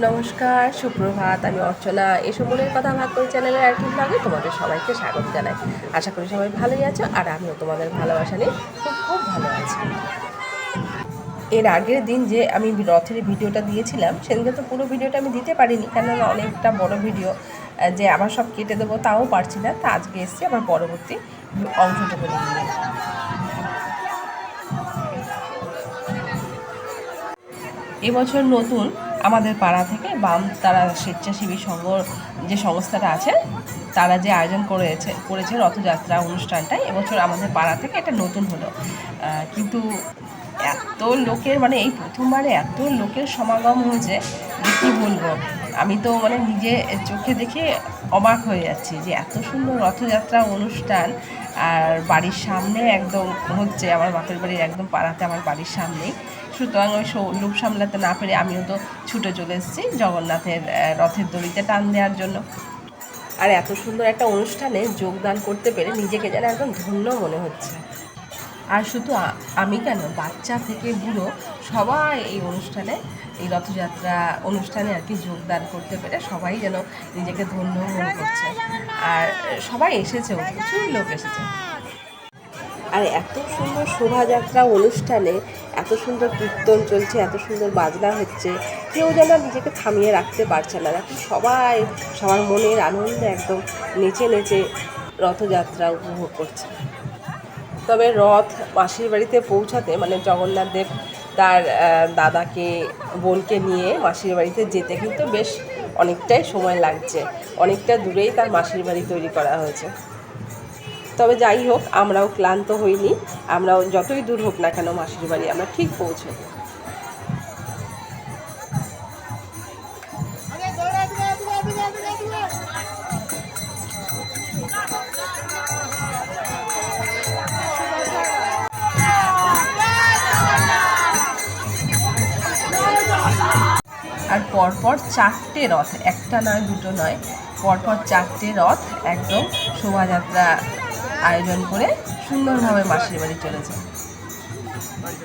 নমস্কার, সুপ্রভাত। আমি অর্চনা। এসব মনের কথা ভাগ করে চ্যানেলের আরেকটি ব্লগে তোমাদের সবাইকে স্বাগত জানাই। আশা করি সবাই ভালোই আছো, আর আমিও তোমাদের ভালোবাসা নিয়ে খুব ভালো আছি। এর আগের দিন যে আমি রথের ভিডিওটা দিয়েছিলাম, সেদিনকে তো পুরো ভিডিওটা আমি দিতে পারিনি, কেননা অনেকটা বড় ভিডিও যে আবার সব কেটে দেবো তাও পারছি না। তা আজকে এসেছি আবার পরবর্তী অংশটুকু নিয়ে। এবছর নতুন আমাদের পাড়া থেকে বাম তারা স্বেচ্ছাসেবী সংঘ যে সংস্থাটা আছে, তারা যে আয়োজন করেছে রথযাত্রা অনুষ্ঠানটাই এবছর আমাদের পাড়া থেকে এটা নতুন হলো। কিন্তু এত লোকের, মানে এই প্রথমবারে এত লোকের সমাগম হয়েছে যে কী বলবো। আমি তো মানে নিজে চোখে দেখে অবাক হয়ে যাচ্ছি যে এত সুন্দর রথযাত্রা অনুষ্ঠান। আর বাড়ির সামনে একদম হচ্ছে, আমার বাপের বাড়ির একদম পাড়াতে, আমার বাড়ির সামনেই। সুতরাং ওই লোভ সামলাতে না পেরে আমিও তো ছুটে চলে এসেছি জগন্নাথের রথের দড়িতে টান দেওয়ার জন্য। আর এত সুন্দর একটা অনুষ্ঠানে যোগদান করতে পেরে নিজেকে যেন একদম ধন্য মনে হচ্ছে। আর শুধু আমি কেন, বাচ্চা থেকে বুড়ো সবাই এই অনুষ্ঠানে, এই রথযাত্রা অনুষ্ঠানে আর কি যোগদান করতে পেরে সবাই যেন নিজেকে ধন্য মনে করছে। আর সবাই এসেছেও, প্রচুর লোক এসেছে। আর এত সুন্দর শোভাযাত্রা অনুষ্ঠানে এত সুন্দর কীর্তন চলছে, এত সুন্দর বাজনা হচ্ছে, কেউ যেন নিজেকে থামিয়ে রাখতে পারছে না। সবাই সবার মনের আনন্দে একদম নেচে নেচে রথযাত্রা উপভোগ করছে। তবে রথ মাসির বাড়িতে পৌঁছাতে, মানে জগন্নাথ দেব তার দাদাকে, বোনকে নিয়ে মাসির বাড়িতে যেতে কিন্তু বেশ অনেকটাই সময় লাগছে। অনেকটা দূরেই তার মাসির বাড়ি তৈরি করা হয়েছে। তবে যাই হোক, আমরাও ক্লান্ত হইনি। আমরাও যতই দূর হোক না কেন মাসির বাড়ি আমরা ঠিক পৌঁছব। আর পরপর 4টে রথ, একটা নয় দুটো নয়, পরপর 4টে রথ একদম শোভাযাত্রা আয়োজন করে সুন্দরভাবে মাসির বাড়ি চলেছে।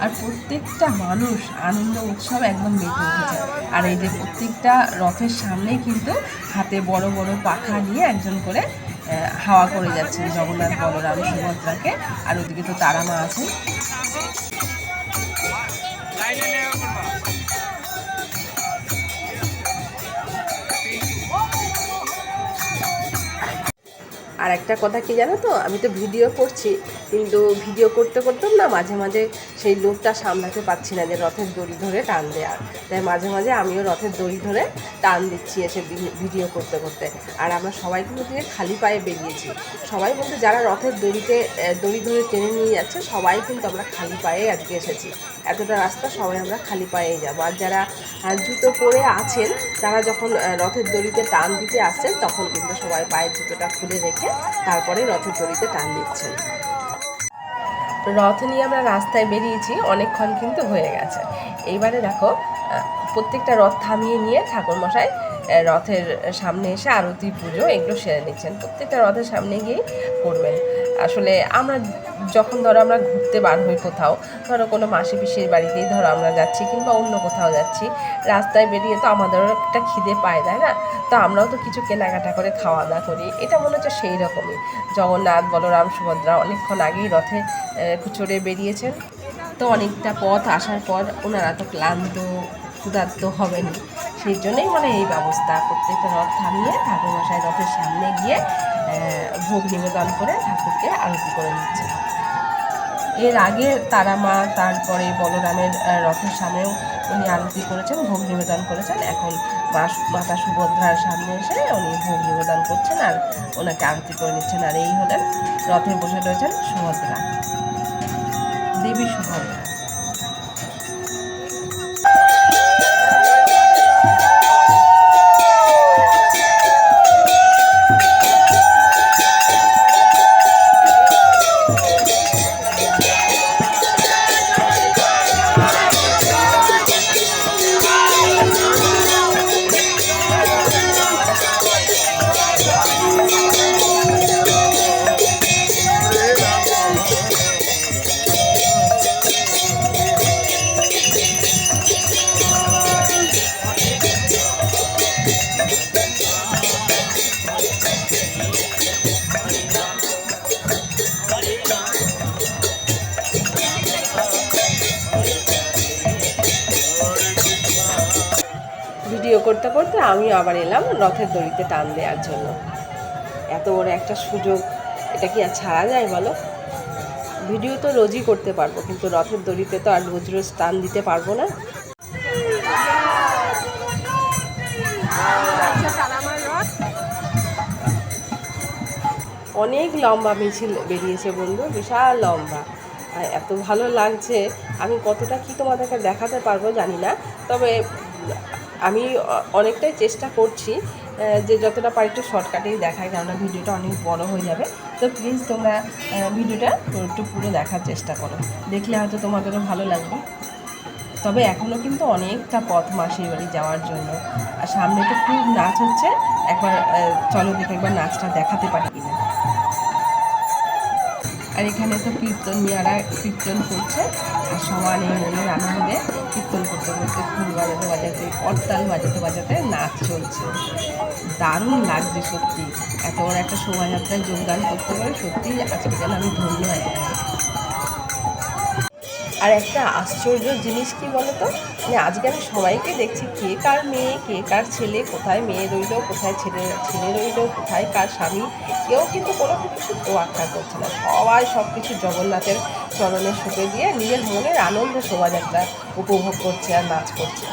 আর প্রত্যেকটা মানুষ আনন্দ উৎসব একদম মেতে উঠেছে। আর এই যে প্রত্যেকটা রথের সামনেই কিন্তু হাতে বড় বড় পাখা নিয়ে একজন করে হাওয়া করে যাচ্ছেন জগন্নাথ, বলরাম, সুভদ্রাকে। আর ওদিকে তো তারা মা আছেন। আর একটা কথা কি জানো তো, আমি তো ভিডিও করছি, কিন্তু ভিডিও করতে করতেও না মাঝে মাঝে সেই লোভটা সামলাতে পারছি না যে রথের দড়ি ধরে টান দেওয়ার। তাই মাঝে মাঝে আমিও রথের দড়ি ধরে টান দিচ্ছি এসে ভিডিও করতে করতে। আর আমরা সবাই কিন্তু দিয়ে খালি পায়ে বেরিয়েছি। সবাই বলতে যারা রথের দড়ি ধরে টেনে নিয়ে যাচ্ছে, সবাই কিন্তু আমরা খালি পায়ে আজকে এসেছি। এতটা রাস্তা সবাই আমরা খালি পায়েই যাবো। আর যারা জুতো পরে আছেন, তারা যখন রথের দড়িতে টান দিতে আসছেন, তখন কিন্তু সবাই পায়ের জুতোটা খুলে রেখে তারপরে রথের দড়িতে টান দিচ্ছেন। রথ নিয়ে আমরা রাস্তায় বেরিয়েছি, অনেকক্ষণ কিন্তু হয়ে গেছে। এইবারে দেখো, প্রত্যেকটা রথ থামিয়ে নিয়ে ঠাকুরমশাই রথের সামনে এসে আরতি, পুজো এগুলো সেরে নিচ্ছেন। প্রত্যেকটা রথের সামনে গিয়েই করবেন। আসলে আমরা যখন আমরা ঘুরতে বার হই কোথাও, কোনো মাসি পিসির বাড়িতেই আমরা যাচ্ছি, কিংবা অন্য কোথাও যাচ্ছি, রাস্তায় বেরিয়ে তো আমাদেরও একটা খিদে পায়, তাই না? তো আমরাও তো কিছু কেনাকাটা করে খাওয়া দাওয়া করি। এটা মনে হচ্ছে সেই রকমই। জগন্নাথ, বলরাম, সুভদ্রা অনেকক্ষণ আগেই রথে চড়ে বেরিয়েছেন। তো অনেকটা পথ আসার পর ওনারা তো ক্লান্ত, ক্ষুধার্ত হবেনি, সেই জন্যই এই ব্যবস্থা। প্রত্যেকটা রথ থামিয়ে ঠাকুরমশাই রথের সামনে গিয়ে ভোগ নিবেদন করে ঠাকুরকে আরতি করে নিচ্ছে। এর আগে তারা মা, তারপরে বলরামের রথের সামনেও উনি আরতি করেছেন, ভোগ নিবেদন করেছেন। এখন মাতা সুভদ্রার সামনে এসে উনি ভোগ নিবেদন করছেন আর ওনাকে আরতি করে নিচ্ছেন। আর এই হলেন রথে বসে রয়েছেন সুভদ্রা, দেবী সুভদ্রা। ভিডিও করতে করতে আমিও আবার এলাম রথের দড়িতে টান দেওয়ার জন্য। এত বড় একটা সুযোগ, এটা কি আর ছাড়া যায় বলো? ভিডিও তো রোজই করতে পারবো, কিন্তু রথের দড়িতে তো আর রোজ রোজ টান দিতে পারবো না। অনেক লম্বা মিছিল বেরিয়েছে বন্ধু, বিশাল লম্বা। আর এত ভালো লাগছে, আমি কতটা কি তোমাদেরকে দেখাতে পারবো জানি না, তবে আমি অনেকটাই চেষ্টা করছি যে যতটা পারি একটু শর্টকাটেই দেখাই, কেননা ভিডিওটা অনেক বড় হয়ে যাবে। তো প্লিজ তোমরা ভিডিওটা একটু পুরো দেখার চেষ্টা করো, দেখলে হয়তো তোমাদেরও ভালো লাগবে। তবে এখনও কিন্তু অনেকটা পথ মাসির বাড়ি যাওয়ার জন্য, আর সামনে তো খুব নাচ হচ্ছে। একবার চলো দেখে একবার নাচটা দেখাতে পারি কিনা। আর এখানে তো কীর্তনিয়ারা কীর্তন করছে, আর সমান এই মনের আনন্দে কীর্তন করতে করতে ফুল বাজাতে বাজাতে করতাল বাজাতে বাজাতে নাচ চলছে। দারুণ লাগছে সত্যি, এত বড় একটা শোভাযাত্রায় যোগদান করতে পারে, সত্যিই আজকে যেন আমি ধন্য একটা। আর একটা আশ্চর্য জিনিস কি বলতো, মানে আজকে আমি সবাইকে দেখছি, কে কার মেয়ে কে কার ছেলে, কোথায় মেয়ে রইলো কোথায় ছেলে রইলো, কোথায় কার স্বামী, কেউ কিন্তু কোনো কিছু তোয়াক্কা করছে না। সবাই সব কিছু জগন্নাথের চরণে সঁপে দিয়ে নিজের মনের আনন্দে শোভাযাত্রা উপভোগ করছে আর নাচ করছে।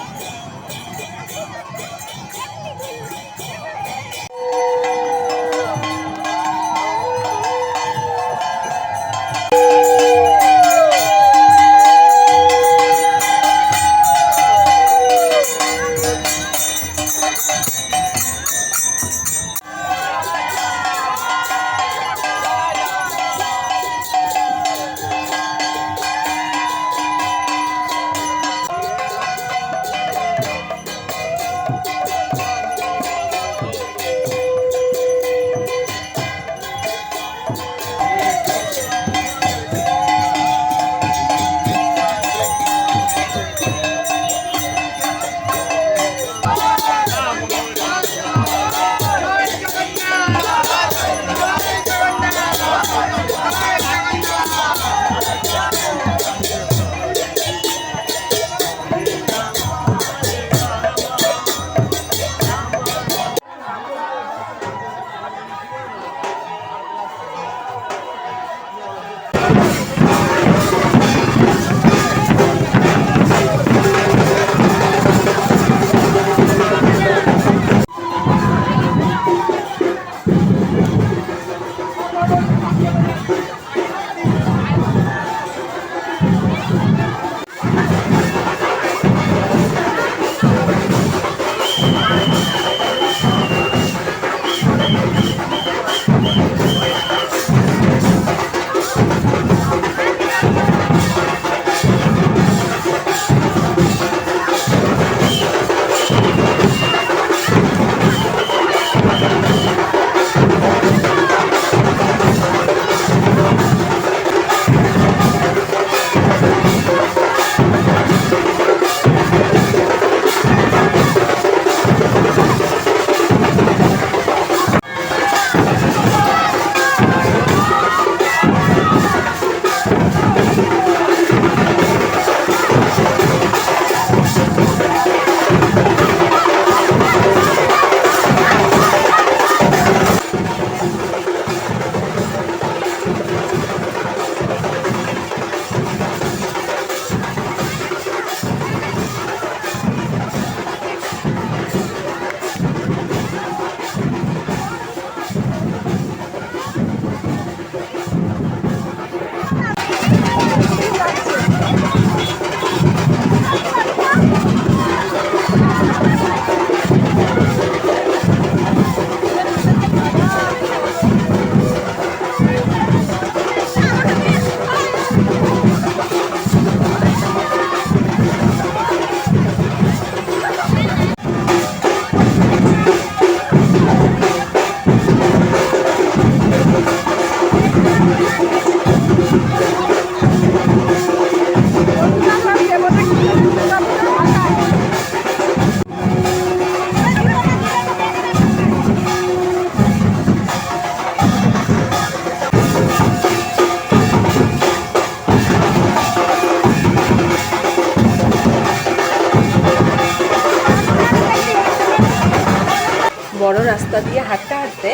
বড় রাস্তা দিয়ে হাঁটতে হাঁটতে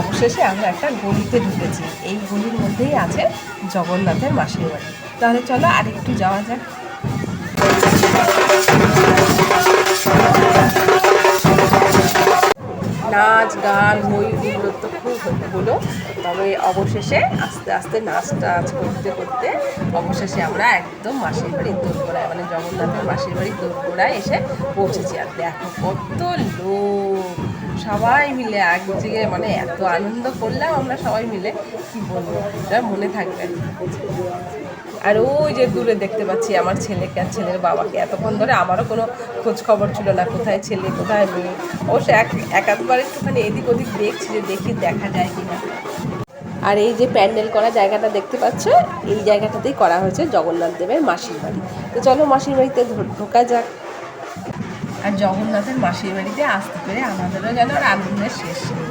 অবশেষে আমরা একটা গলিতে ঢুকেছি। এই গলির মধ্যেই আছে জগন্নাথের মাসির বাড়ি। তাহলে চলো আরেকটু যাওয়া যাক। নাচ গান হই হুল্লোড় তো খুব হলো, তবে অবশেষে আস্তে আস্তে নাচ টাচ করতে করতে অবশেষে আমরা একদম মাসির বাড়ির দোরগোড়ায়, মানে জগন্নাথের মাসির বাড়ির দোরগোড়ায় এসে পৌঁছেছি। আর দেখো কত লোক, সবাই মিলে এক জায়গায়, মানে এত আনন্দ করলাম আমরা সবাই মিলে, কি বলবো, এটা মনে থাকবে। আর ওই যে দূরে দেখতে পাচ্ছি আমার ছেলেকে আর ছেলের বাবাকে। এতক্ষণ ধরে আমারও কোনো খোঁজ খবর ছিল না, কোথায় ছেলে কোথায় মেয়ে। অবশ্য একাধবার একটুখানি এদিক ওদিক দেখছি যে দেখি দেখা যায় কিনা। আর এই যে প্যান্ডেল করা জায়গাটা দেখতে পাচ্ছ, এই জায়গাটাতেই করা হয়েছে জগন্নাথ দেবের মাসির বাড়ি। তো চলো মাসির বাড়িতে ঢোকা যাক। আর জগন্নাথের মাসির বাড়িতে আসতে পেরে আমাদেরও যেন আর আনন্দের শেষ নেই।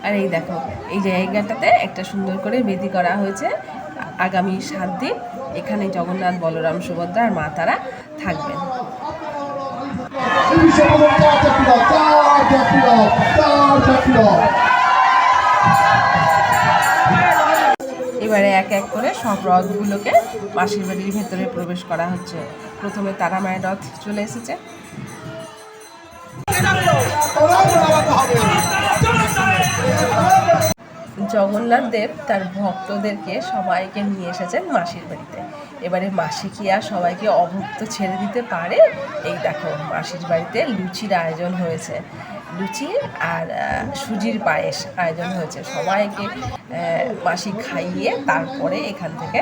আর এই দেখো এই জায়গাটাতে একটা সুন্দর করে বেদি করা হয়েছে। আগামী 7 দিন এখানে জগন্নাথ, বলরাম, সুভদ্রা আর মা তারা থাকবেন। এবারে এক এক করে সব রথগুলোকে মাসির বাড়ির ভেতরে প্রবেশ করা হচ্ছে। প্রথমে তারা মায়ের রথ চলে এসেছে। জগন্নাথ দেব তার ভক্তদেরকে সবাইকে নিয়ে এসেছেন মাসির বাড়িতে। এবারে মাসি কি আর সবাইকে অভুক্ত ছেড়ে দিতে পারে? এই দেখো মাসির বাড়িতে লুচির আয়োজন হয়েছে, লুচি আর সুজির পায়েস আয়োজন হয়েছে। সবাইকে মাসি খাইয়ে তারপরে এখান থেকে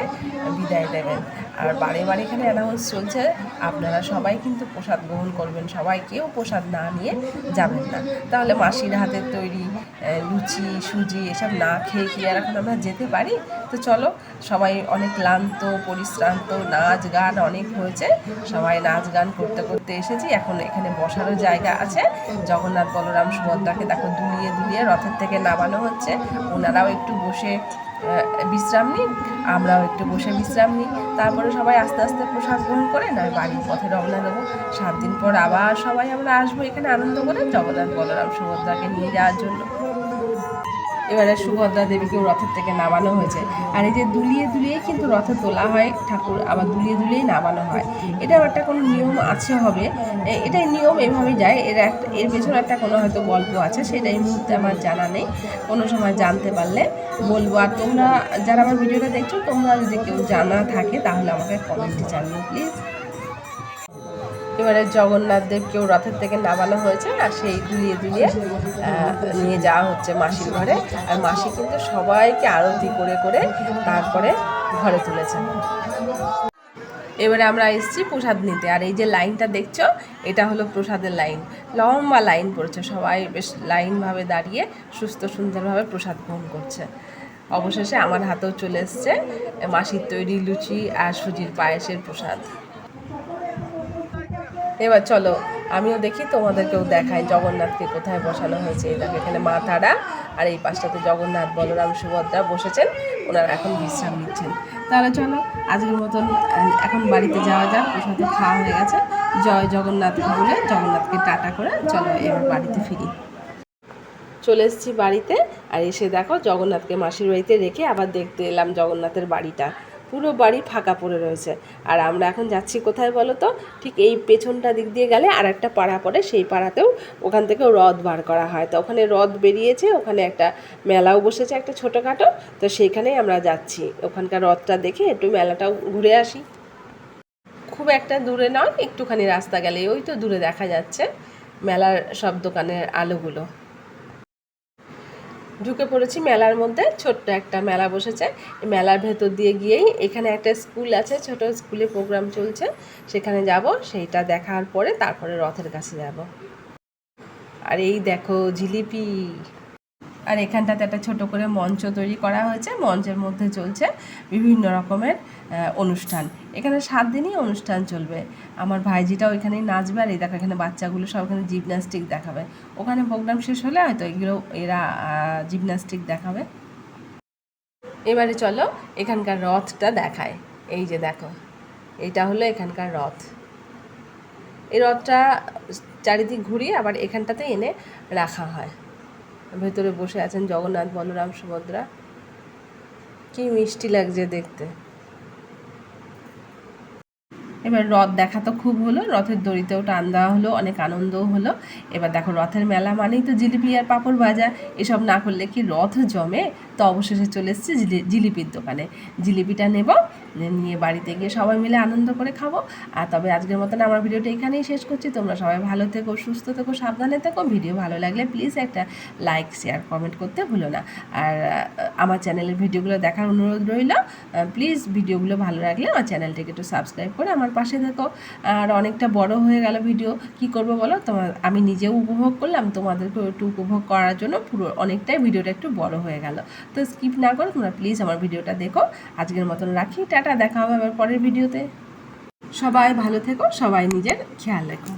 বিদায় দেবেন। আর বারে বারে এখানে অ্যানাউন্স চলছে, আপনারা সবাই কিন্তু প্রসাদ গ্রহণ করবেন, সবাই কেউ প্রসাদ না নিয়ে যাবেন না। তাহলে মাসির হাতের তৈরি লুচি সুজি এসব না খেয়ে কি আর এখন আমরা যেতে পারি? তো চলো, সবাই অনেক ক্লান্ত পরিশ্রান্ত, নাচ গান অনেক হয়েছে, সবাই নাচ গান করতে করতে এসেছি। এখন এখানে বসারও জায়গা আছে। জগন্নাথ, বলরাম, সুভদ্রাকে দেখো দুলিয়ে দুলিয়ে রথের থেকে নামানো হচ্ছে। ওনারাও একটু বসে বিশ্রাম নিন, আমরাও একটু বসে বিশ্রাম নিই। তারপরে সবাই আস্তে আস্তে প্রসাদ গ্রহণ করে নয় বাড়ির পথে রওনা দেবো। 7 দিন পর আবার সবাই আমরা আসবো এখানে আনন্দ করে জগন্নাথ, বলরাম, সুভদ্রাকে নিয়ে যাওয়ার জন্য। এবারে সুভদ্রা দেবীকেও রথের থেকে নামানো হয়েছে। আর এই যে দুলিয়ে দুলিয়ে কিন্তু রথে তোলা হয় ঠাকুর, আবার দুলিয়ে দুলিয়েই নামানো হয়। এটাও একটা কোনো নিয়ম আছে হবে, এটাই নিয়ম, এভাবেই যায়। এর পেছনে একটা কোনো হয়তো গল্প আছে, সেটা এই মুহূর্তে আমার জানা নেই, কোনো সময় জানতে পারলে বলবো। আর তোমরা যারা আমার ভিডিওটা দেখছো, তোমরা যদি কেউ জানা থাকে তাহলে আমাকে কমেন্টে জানিও প্লিজ। এবারে জগন্নাথ দেবকেও রথের থেকে নামানো হয়েছে, আর সেই দুলিয়ে দুলিয়ে নিয়ে যাওয়া হচ্ছে মাসির ঘরে। আর মাসি কিন্তু সবাইকে আরতি করে করে তারপরে ঘরে তুলেছেন। এবারে আমরা এসেছি প্রসাদ নিতে। আর এই যে লাইনটা দেখছো, এটা হলো প্রসাদের লাইন। লম্বা লাইন পড়েছে, সবাই বেশ লাইনভাবে দাঁড়িয়ে সুস্থ সুন্দরভাবে প্রসাদ গ্রহণ করছে। অবশেষে আমার হাতেও চলে এসছে মাসির তৈরি লুচি আর সুজির পায়েসের প্রসাদ। এবার চলো আমিও দেখি, তোমাদেরকেও দেখাই জগন্নাথকে কোথায় বসানো হয়েছে। এই দেখো এখানে মা তারা, আর এই পাশটাতে জগন্নাথ, বলরাম, সুভদ্রা বসেছেন, ওনারা এখন বিশ্রাম নিচ্ছেন। তাহলে চলো আজকের মতন এখন বাড়িতে যাওয়া যাক। প্রসাদ খাওয়া হয়ে গেছে, জয় জগন্নাথ বলে জগন্নাথকে টাটা করে চলো এবার বাড়িতে ফিরি। চলে এসেছি বাড়িতে, আর এসে দেখো জগন্নাথকে মাসির বাড়িতে রেখে আবার দেখতে এলাম জগন্নাথের বাড়িটা। পুরো বাড়ি ফাঁকা পড়ে রয়েছে। আর আমরা এখন যাচ্ছি কোথায় বলো তো? ঠিক এই পেছনটা দিক দিয়ে গেলে আর একটা পাড়া পড়ে, সেই পাড়াতেও ওখান থেকেও রথ বার করা হয়। তো ওখানে রথ বেরিয়েছে, ওখানে একটা মেলাও বসেছে একটা ছোটোখাটো, তো সেইখানেই আমরা যাচ্ছি। ওখানকার রথটা দেখে একটু মেলাটাও ঘুরে আসি। খুব একটা দূরে নয়, একটুখানি রাস্তা গেলে ওই তো দূরে দেখা যাচ্ছে মেলার সব দোকানের আলোগুলো। ঢুকে পড়েছি মেলার মধ্যে। ছোট্ট একটা মেলা বসেছে। মেলার ভেতর দিয়ে গিয়েই এখানে একটা স্কুল আছে, ছোট স্কুলে প্রোগ্রাম চলছে, সেখানে যাব। সেইটা দেখার পরে তারপরে রথের কাছে যাব। আর এই দেখো জিলিপি, আর এখানটাতে একটা ছোট করে মঞ্চ তৈরি করা হয়েছে, মঞ্চের মধ্যে চলছে বিভিন্ন রকমের অনুষ্ঠান। এখানে 7 দিনই অনুষ্ঠান চলবে। আমার ভাইজিটাও এখানেই নাচবে, আর এই দেখো এখানে বাচ্চাগুলো সব এখানে জিমন্যাস্টিক দেখাবে। ওখানে প্রোগ্রাম শেষ হলে হয়তো এগুলো এরা জিমন্যাস্টিক দেখাবে। এবারে চলো এখানকার রথটা দেখায়। এই যে দেখো, এইটা হলো এখানকার রথ। এই রথটা চারিদিক ঘুরিয়ে আবার এখানটাতে এনে রাখা হয়। ভেতরে বসে আছেন জগন্নাথ, বলরাম, সুভদ্রা। কি মিষ্টি লাগছে দেখতে। এবার রথ দেখা তো খুব হলো, রথের দড়িতেও টান দেওয়া হলো, অনেক আনন্দও হলো। এবার দেখো রথের মেলা মানেই তো জিলিপি আর পাঁপড় ভাজা, এসব না করলে কি রথ জমে। তো অবশেষে চলে এসেছি জিলিপির দোকানে। জিলিপিটা নেব, নিয়ে বাড়িতে গিয়ে সবাই মিলে আনন্দ করে খাবো। আর তবে আজকের মতন আমার ভিডিওটা এখানেই শেষ করছি। তোমরা সবাই ভালো থেকো, সুস্থ থেকো, সাবধানে থেকো। ভিডিও ভালো লাগলে প্লিজ একটা লাইক, শেয়ার, কমেন্ট করতে ভুলো না। আর আমার চ্যানেলের ভিডিওগুলো দেখার অনুরোধ রইল। প্লিজ ভিডিওগুলো ভালো লাগলে আমার চ্যানেলটাকে একটু সাবস্ক্রাইব করে আমার পাশে থেকো। আর অনেকটা বড় হয়ে গেল ভিডিও, কি করব বলো, আমি নিজেও উপভোগ করলাম, তোমাদেরকেও একটু উপভোগ করার জন্য পুরো অনেকটাই ভিডিওটা একটু বড় হয়ে গেল। তো স্কিপ না করো তোমরা প্লিজ আমার ভিডিওটা দেখো। আজকের মতন রাখি, টাটা, দেখা হবে আবার পরের ভিডিওতে। সবাই ভালো থেকো, সবাই নিজের খেয়াল রেখো।